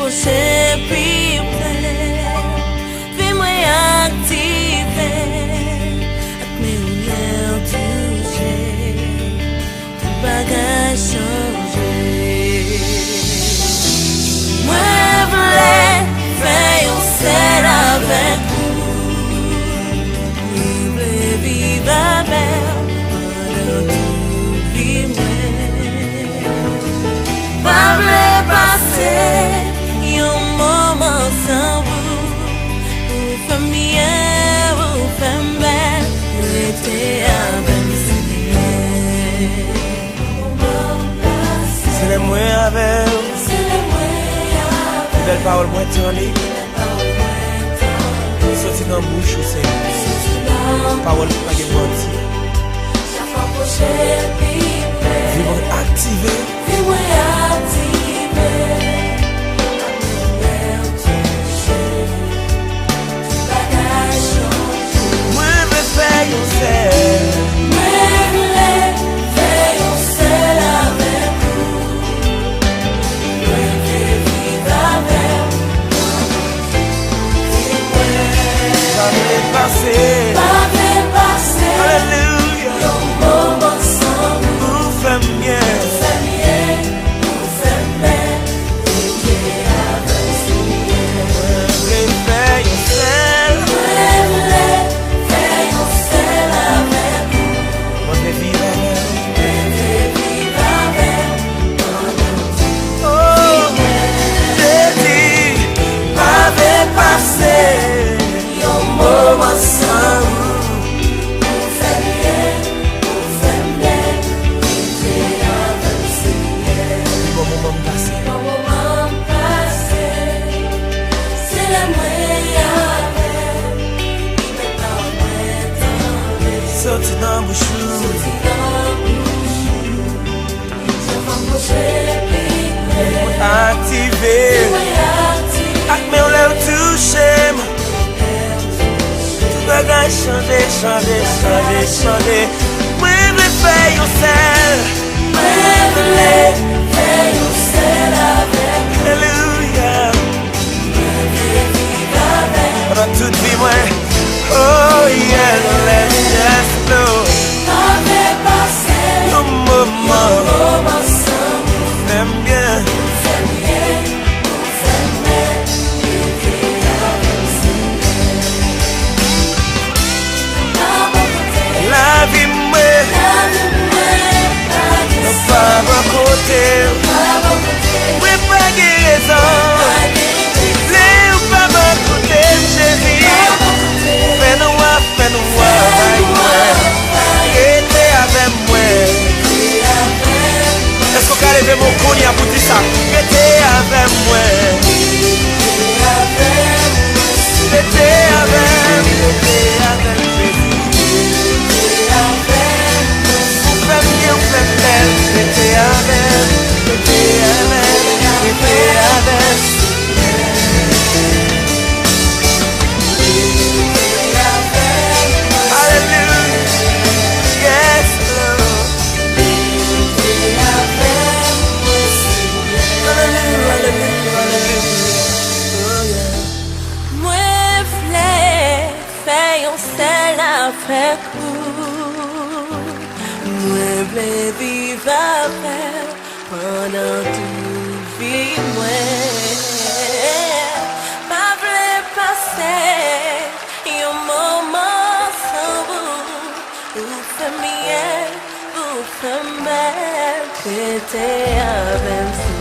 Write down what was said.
rapprocher plus près. Fais-moi activer, mais où l'air toucher, tout bagage changer. Moi, voulais faire un seul avec vous. Je voulais vivre avec pendant toute vie. Pas voulais passer un moment sans vous. Vous faites bien, vous faites belle, vous étiez avec C'est les moi avec vous. Belle parole moins tournée. Sorti dans la bouche, c'est parole pas de mentir. Vivre activé. Moi, je fais un seul. Alléluia. Vous faites bien. Sorti dans mon chou. Activé. Ak mais on l'a touché. Tout bagage changer, changer, changer, changer. Moi je fais un sel. Alléluia. Pendant toute vie moi. Oh yeah, let's just flow. Un moment, j'aime bien. La vie moi, pas à côté. Oui, pas guérison. Les ou pas à côté, chérie. Fais-nous, était avec moi. Est-ce qu'on peut lever mon cognac pour dire ça? Était avec moi. Était avec on fait bien, on fait belle. Était avec. Après coup, moi voulais vivre avec pendant toute vie, moi pas voulais passer un moment sans vous. Vous faites bien, vous faites mal, j'étais avec vous.